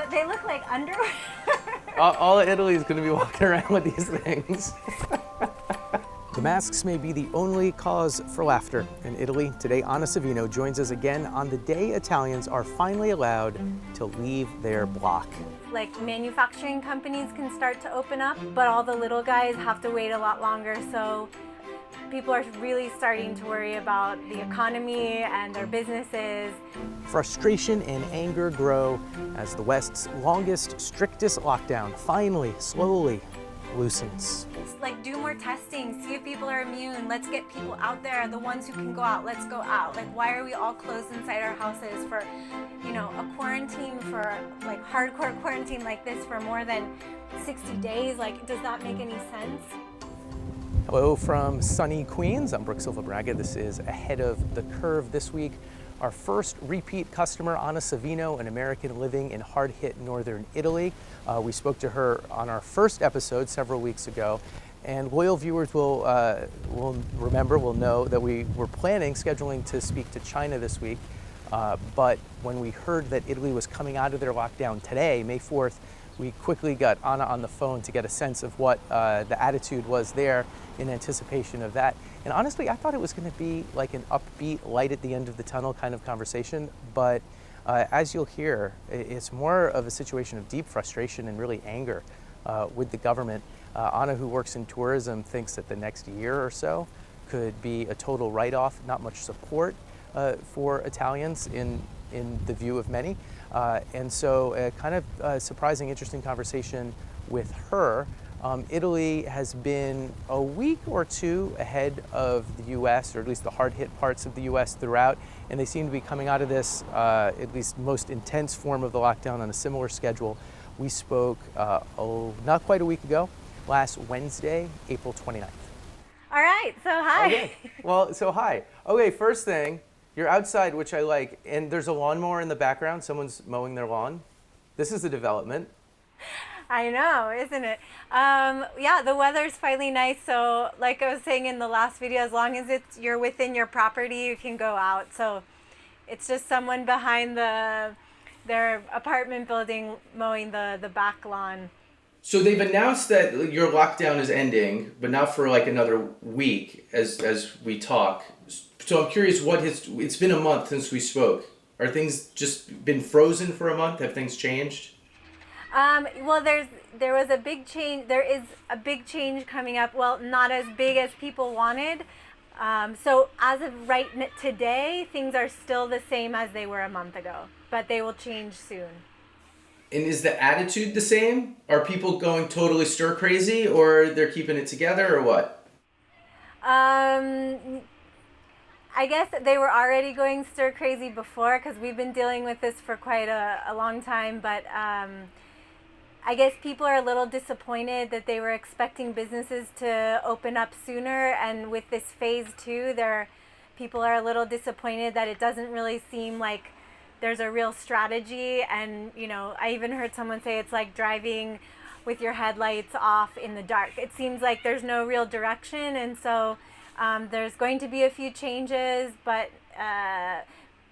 They look like underwear. All of Italy is going to be walking around with these things. The masks may be the only cause for laughter in Italy. Today, Anna Savino joins us again on the day Italians are finally allowed to leave their block. Like manufacturing companies can start to open up, but all the little guys have to wait a lot longer. So people are really starting to worry about the economy and their businesses. Frustration and anger grow as the West's longest, strictest lockdown finally, slowly loosens. Like, do more testing, see if people are immune. Let's get people out there. The ones who can go out, let's go out. Like, why are we all closed inside our houses for, a quarantine, for like hardcore quarantine like this for more than 60 days? Like, does that make any sense? Hello from sunny Queens. I'm Brooke Silva Braga. This is Ahead of the Curve this week. Our first repeat customer, Anna Savino, an American living in hard-hit northern Italy. We spoke to her on our first episode several weeks ago, and loyal viewers will know that we were scheduling to speak to China this week. But when we heard that Italy was coming out of their lockdown today, May 4th, we quickly got Anna on the phone to get a sense of what the attitude was there in anticipation of that. And honestly, I thought it was going to be like an upbeat, light at the end of the tunnel kind of conversation. But as you'll hear, it's more of a situation of deep frustration and really anger with the government. Anna, who works in tourism, thinks that the next year or so could be a total write-off, not much support for Italians in the view of many. And so a kind of surprising, interesting conversation with her. Italy has been a week or two ahead of the U.S., or at least the hard-hit parts of the U.S. throughout, and they seem to be coming out of this, at least most intense form of the lockdown, on a similar schedule. We spoke not quite a week ago, last Wednesday, April 29th. All right, so hi. Okay, well, so hi. Okay, first thing, you're outside, which I like, and there's a lawnmower in the background. Someone's mowing their lawn. This is a development. I know, isn't it? Yeah, the weather's finally nice. So like I was saying in the last video, as long as you're within your property, you can go out. So it's just someone behind their apartment building mowing the back lawn. So they've announced that your lockdown is ending, but not for like another week as we talk. So I'm curious, it's been a month since we spoke. Are things just been frozen for a month? Have things changed? Well, there was a big change. There is a big change coming up. Well, not as big as people wanted. So as of today, things are still the same as they were a month ago, but they will change soon. And is the attitude the same? Are people going totally stir crazy, or they're keeping it together, or what? I guess they were already going stir crazy before, because we've been dealing with this for quite a long time, but I guess people are a little disappointed that they were expecting businesses to open up sooner, and with this phase 2, people are a little disappointed that it doesn't really seem like there's a real strategy. And I even heard someone say it's like driving with your headlights off in the dark. It seems like there's no real direction, and so there's going to be a few changes, but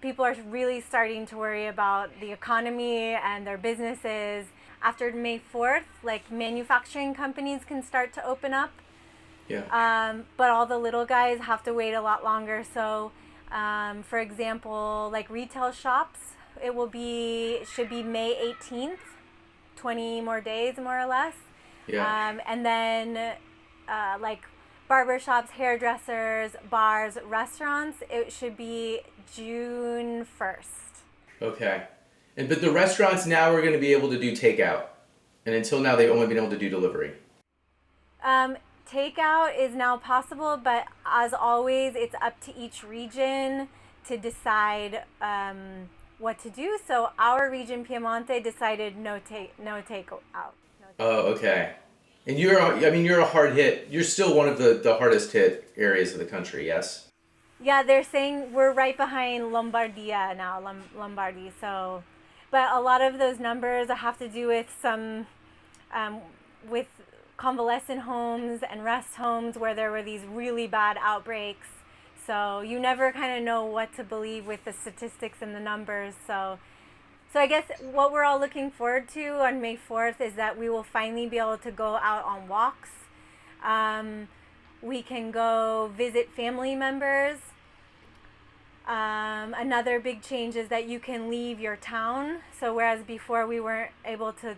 people are really starting to worry about the economy and their businesses. After May 4th, like manufacturing companies can start to open up. Yeah. But all the little guys have to wait a lot longer. So, for example, like retail shops, should be May 18th, 20 more days, more or less. Yeah. And then, like barbershops, hairdressers, bars, restaurants, it should be June 1st. Okay. But the restaurants now are going to be able to do takeout. And until now, they've only been able to do delivery. Takeout is now possible, but as always, it's up to each region to decide what to do. So our region, Piemonte, decided no takeout. Oh, okay. And you're a hard hit. You're still one of the hardest hit areas of the country, yes? Yeah, they're saying we're right behind Lombardia now, Lombardy. So, but a lot of those numbers have to do with some, with convalescent homes and rest homes where there were these really bad outbreaks. So you never kind of know what to believe with the statistics and the numbers. So So I guess what we're all looking forward to on May 4th is that we will finally be able to go out on walks. We can go visit family members. Another big change is that you can leave your town. So whereas before we weren't able to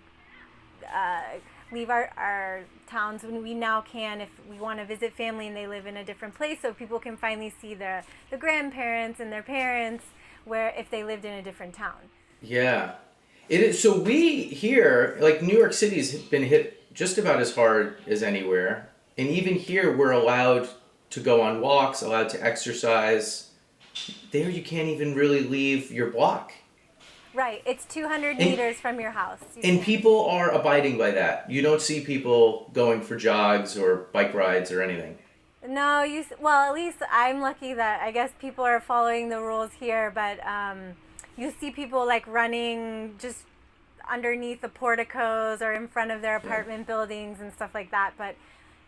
leave our towns, when we now can if we want to visit family and they live in a different place, so people can finally see the grandparents and their parents where if they lived in a different town. Yeah. It is. So we here, like New York City's been hit just about as hard as anywhere. And even here we're allowed to go on walks, allowed to exercise. There you can't even really leave your block. Right. It's 200 meters from your house. And people are abiding by that. You don't see people going for jogs or bike rides or anything. No, well, at least I'm lucky that I guess people are following the rules here, but you see people like running just underneath the porticos or in front of their apartment buildings and stuff like that. But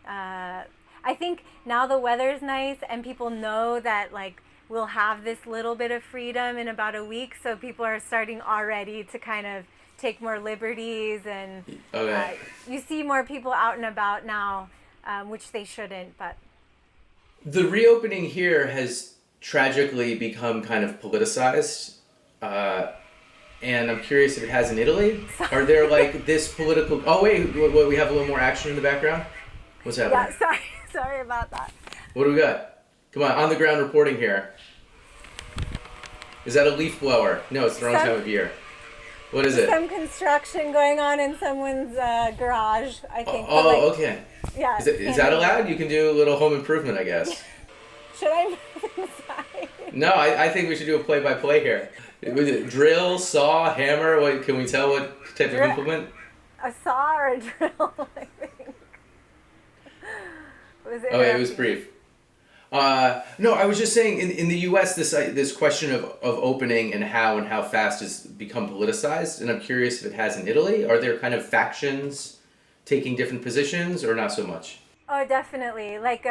I think now the weather's nice and people know that like we'll have this little bit of freedom in about a week, so people are starting already to kind of take more liberties, and you see more people out and about now, which they shouldn't. But the reopening here has tragically become kind of politicized, and I'm curious if it has in Italy. Are there like this political? Oh wait, we have a little more action in the background. What's happening? Yeah, sorry about that. What do we got? Come on the ground reporting here. Is that a leaf blower? No, it's the wrong time of year. What is it? Some construction going on in someone's garage, I think. Okay. Yeah. Is that allowed? You can do a little home improvement, I guess. Should I move inside? No, I think we should do a play-by-play here. Was it drill, saw, hammer? What can we tell what type of implement? A saw or a drill, I think. It was brief. No, I was just saying in the U.S. this question of opening and how fast has become politicized, and I'm curious if it has in Italy. Are there kind of factions taking different positions, or not so much? Oh, definitely. Like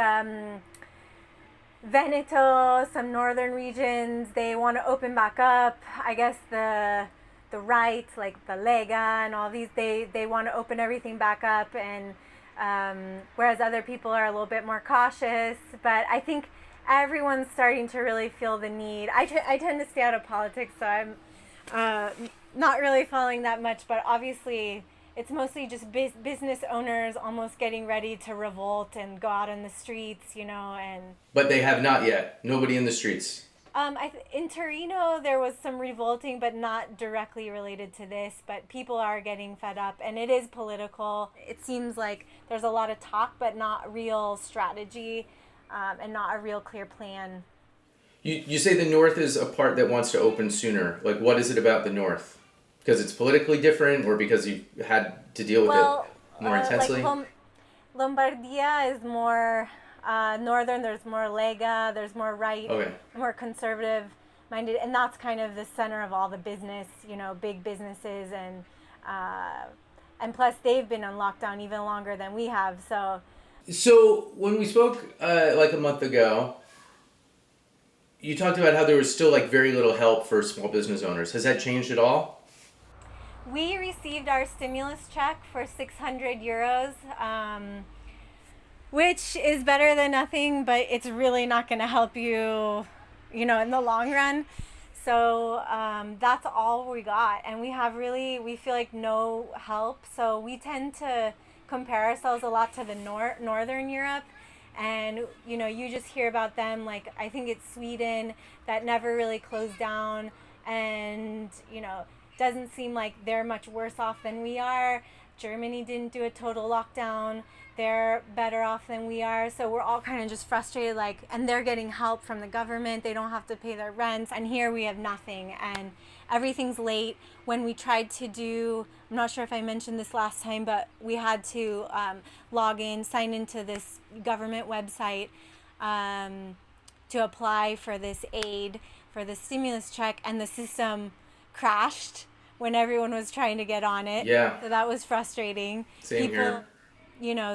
Veneto, some northern regions, they want to open back up. I guess the right, like the Lega and all these, they want to open everything back up, and whereas other people are a little bit more cautious. But I think everyone's starting to really feel the need. I tend to stay out of politics, so I'm not really following that much, but obviously it's mostly just business owners almost getting ready to revolt and go out in the streets, and... But they have not yet. Nobody in the streets. In Torino, there was some revolting, but not directly related to this. But people are getting fed up, and it is political. It seems like there's a lot of talk, but not real strategy, and not a real clear plan. You say the North is a part that wants to open sooner. Like, what is it about the North? Because it's politically different, or because you've had to deal with it more intensely? Like Lombardia is more... northern, there's more Lega, there's more right, more conservative minded, and that's kind of the center of all the business, big businesses, and plus they've been on lockdown even longer than we have. So when we spoke like a month ago, you talked about how there was still like very little help for small business owners. Has that changed at all? We received our stimulus check for 600 euros. Which is better than nothing, but it's really not going to help you, in the long run. So that's all we got. And we feel like no help. So we tend to compare ourselves a lot to the Northern Europe. And, you just hear about them, like, I think it's Sweden that never really closed down. And, doesn't seem like they're much worse off than we are. Germany didn't do a total lockdown. They're better off than we are. So we're all kind of just frustrated, and they're getting help from the government. They don't have to pay their rents. And here we have nothing. And everything's late. When we tried to do, I'm not sure if I mentioned this last time, but we had to log in, sign into this government website to apply for this aid, for the stimulus check. And the system crashed when everyone was trying to get on it. Yeah. So that was frustrating. Same here.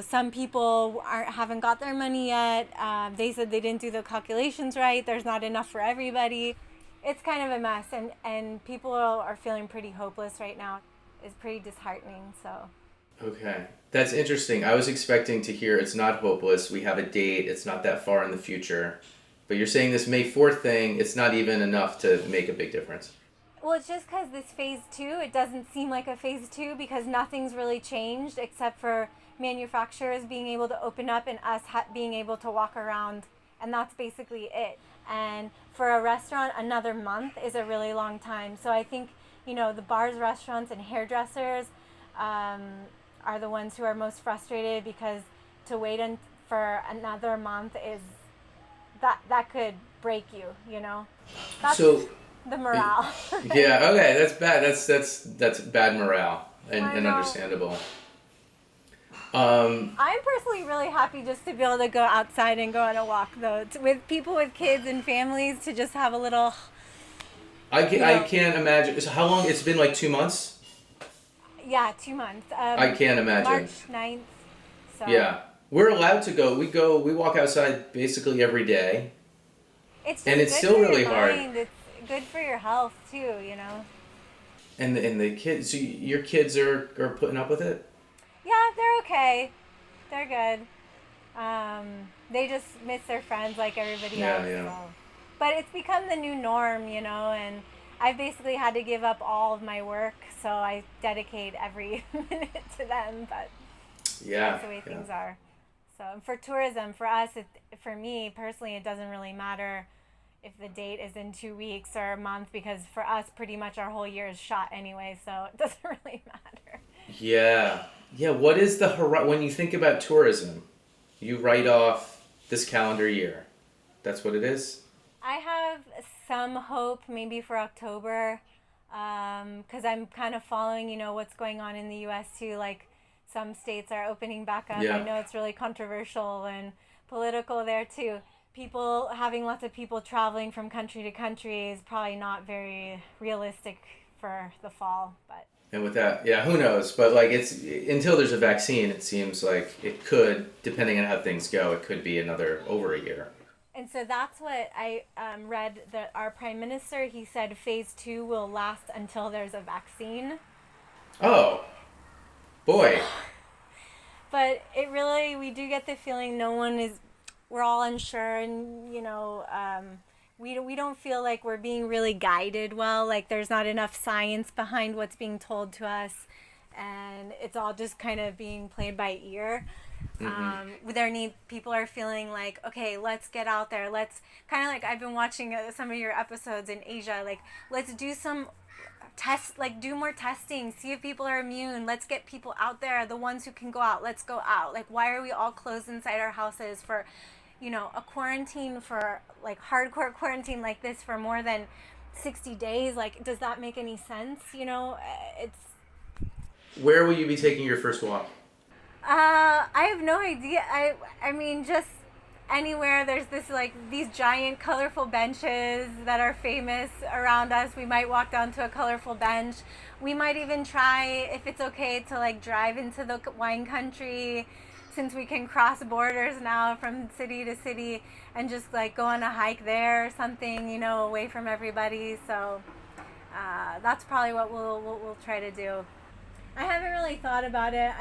Some people haven't got their money yet. They said they didn't do the calculations right. There's not enough for everybody. It's kind of a mess, and people are feeling pretty hopeless right now. It's pretty disheartening. So. Okay. That's interesting. I was expecting to hear it's not hopeless. We have a date. It's not that far in the future. But you're saying this May 4th thing, it's not even enough to make a big difference. Well, it's just because this phase 2, it doesn't seem like a phase 2 because nothing's really changed except for manufacturers being able to open up and us being able to walk around. And that's basically it. And for a restaurant, another month is a really long time. So I think, the bars, restaurants, and hairdressers are the ones who are most frustrated because to wait for another month is that could break you. That's So the morale. yeah, okay, that's bad. That's bad morale and understandable. I'm personally really happy just to be able to go outside and go on a walk, though, with people with kids and families, to just have a little. I can't imagine. So how long? It's been like 2 months. Yeah, 2 months. I can't imagine. March 9th. So. Yeah, we're allowed to go. We walk outside basically every day. It's still really hard. It's good for your health too, And the kids. So your kids are putting up with it. Yeah, they're okay. They're good. They just miss their friends like everybody else. Yeah. So. But it's become the new norm, and I've basically had to give up all of my work, so I dedicate every minute to them. But that's the way things are. So for tourism, for us, for me personally, it doesn't really matter if the date is in 2 weeks or a month, because for us, pretty much our whole year is shot anyway, so it doesn't really matter. Yeah. What is the when you think about tourism, you write off this calendar year. That's what it is? I have some hope maybe for October, because I'm kind of following, what's going on in the U.S. too. Like some states are opening back up. Yeah. I know it's really controversial and political there too. Having lots of people traveling from country to country is probably not very realistic for the fall, but. And with that, who knows? But like it's until there's a vaccine, it seems like it could, depending on how things go, it could be over a year. And so that's what I read, that our prime minister, he said phase 2 will last until there's a vaccine. Oh, boy. But we do get the feeling we're all unsure, and, we don't feel like we're being really guided well. Like there's not enough science behind what's being told to us, and it's all just kind of being played by ear. Mm-hmm. People are feeling like, okay, let's get out there. Let's kind of like, I've been watching some of your episodes in Asia. Like, let's do some tests, like do more testing, see if people are immune. Let's get people out there. The ones who can go out, let's go out. Like, why are we all closed inside our houses for, a quarantine, for like hardcore quarantine like this for more than 60 days? Like, does that make any sense? It's. Where will you be taking your first walk? I have no idea. I mean, just anywhere there's these giant colorful benches that are famous around us. We might walk down to a colorful bench. We might even try, if it's okay, to like drive into the wine country, since we can cross borders now from city to city, and just like go on a hike there or something, away from everybody. So that's probably what we'll try to do. I haven't really thought about it.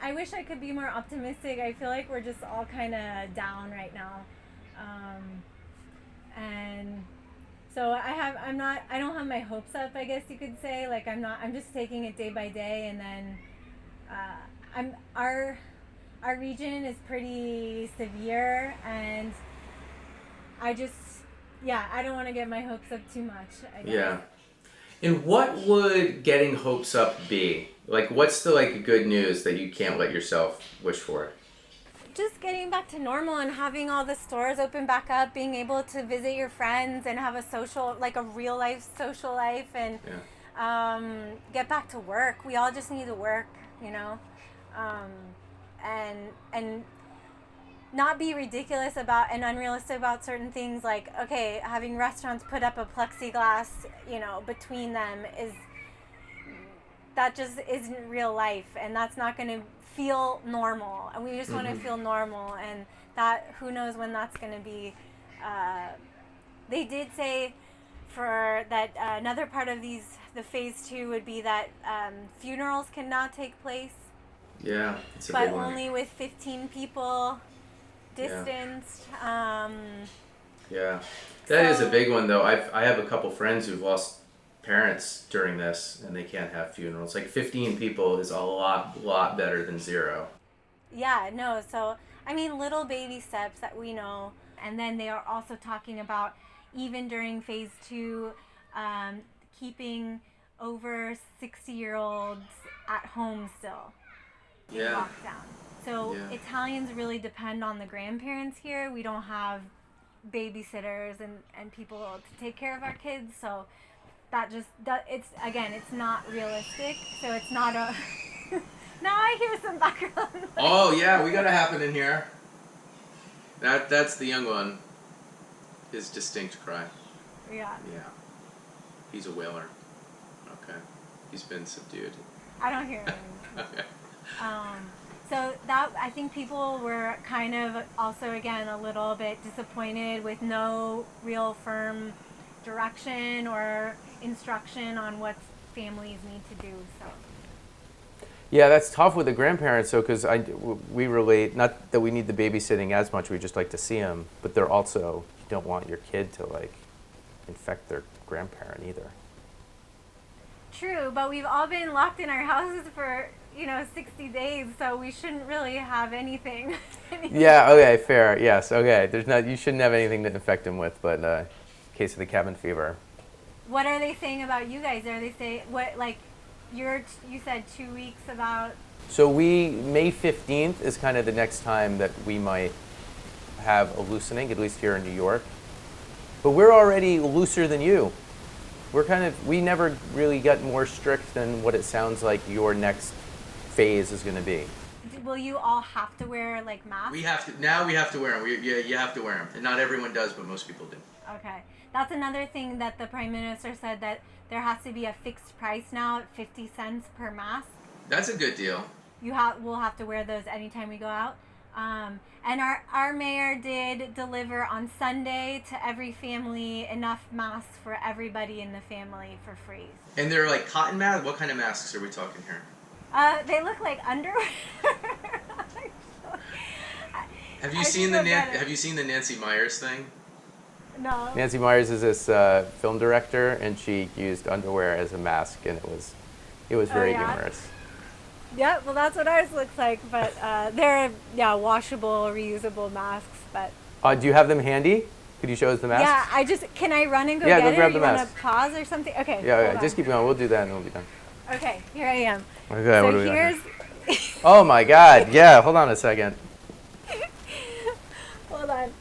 I wish I could be more optimistic. I feel like we're just all kind of down right now, and so I don't have my hopes up, I guess you could say. Like I'm just taking it day by day, and then our region is pretty severe, and I don't want to get my hopes up too much, I guess. Yeah. And what would getting hopes up be? Like, what's the good news that you can't let yourself wish for? Just getting back to normal and having all the stores open back up, being able to visit your friends and have a real life social life, and get back to work. We all just need to work, and not be ridiculous about and unrealistic about certain things. Like, okay, having restaurants put up a plexiglass, between them that just isn't real life, and that's not going to feel normal. And we just want to feel normal, and that, who knows when that's going to be. They did say for that another part of the phase 2 would be that funerals cannot take place, Yeah, it's a but big one. only with 15 people distanced. Yeah, that is a So- big one though. I have a couple friends who've lost parents during this, and they can't have funerals. Like 15 people is a lot better than 0. Yeah, no, so I mean, little baby steps that we know. And then they are also talking about, even during phase 2, keeping over 60-year-olds at home still in Yeah. lockdown. So Yeah. Italians really depend on the grandparents here. We don't have babysitters and people to take care of our kids, so it's not realistic. So it's not a. Now I hear some background. Oh yeah, we got to happen in here. That's the young one. His distinct cry. Yeah. Yeah. He's a whaler. Okay. He's been subdued. I don't hear anything. Okay. So that, I think people were kind of also, again, a little bit disappointed with no real firm direction or instruction on what families need to do. So. Yeah, that's tough with the grandparents, though, because we relate, not that we need the babysitting as much, we just like to see them, but they're also, you don't want your kid to, like, infect their grandparent either. True, but we've all been locked in our houses for, 60 days, so we shouldn't really have anything. Yeah, okay, fair, yes, okay. You shouldn't have anything to infect them with, but in case of the cabin fever. What are they saying about you guys? Are they saying, you said 2 weeks about... So May 15th is kind of the next time that we might have a loosening, at least here in New York. But we're already looser than you. We never really got more strict than what it sounds like your next phase is going to be. Will you all have to wear, masks? We have to wear them. You have to wear them. And not everyone does, but most people do. Okay. That's another thing that the Prime Minister said, that there has to be a fixed price now at 50 cents per mask. That's a good deal. We'll have to wear those anytime we go out. And our mayor did deliver on Sunday to every family enough masks for everybody in the family for free. And they're like cotton masks? What kind of masks are we talking here? They look like underwear. Have you seen the Nancy Myers thing? No. Nancy Myers is this film director, and she used underwear as a mask, and it was very humorous. Yeah, well, that's what ours looks like, but they're washable, reusable masks. But do you have them handy? Could you show us the mask? Yeah, can I run and go get get it? Grab the you want mask. to pause or something? Okay. Yeah, just keep going. We'll do that, and we'll be done. Okay, here I am. Okay, So what do we got here's. here? Oh my God! Yeah, hold on a second. Hold on.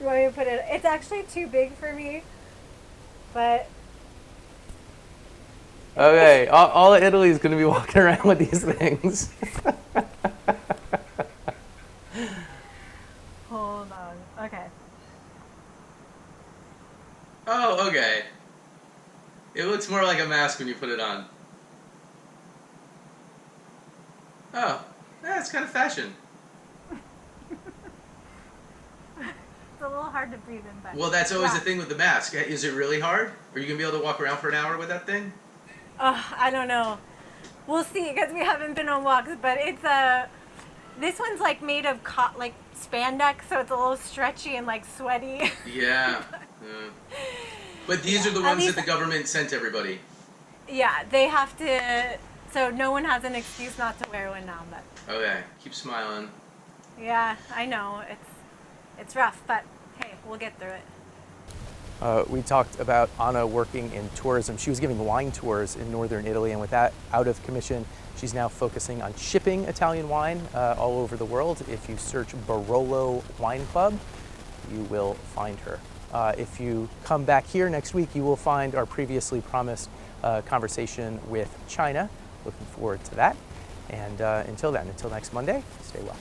You want me to put it? It's actually too big for me, but. Okay, all of Italy is going to be walking around with these things. Hold on. Okay. Oh, okay. It looks more like a mask when you put it on. Oh, yeah, it's kind of fashion. It's a little hard to breathe in, but. Well, that's always the thing with the mask. Is it really hard? Are you going to be able to walk around for an hour with that thing? I don't know. We'll see, because we haven't been on walks, but it's this one's made of spandex, so it's a little stretchy and sweaty. Yeah. But these are the ones that the government sent everybody. Yeah, they have to, so no one has an excuse not to wear one now, but. Okay, keep smiling. Yeah, I know, it's rough, but hey, we'll get through it. We talked about Anna working in tourism. She was giving wine tours in northern Italy, and with that out of commission, she's now focusing on shipping Italian wine all over the world. If you search Barolo Wine Club, you will find her. If you come back here next week, you will find our previously promised conversation with China. Looking forward to that. And until then, until next Monday, stay well.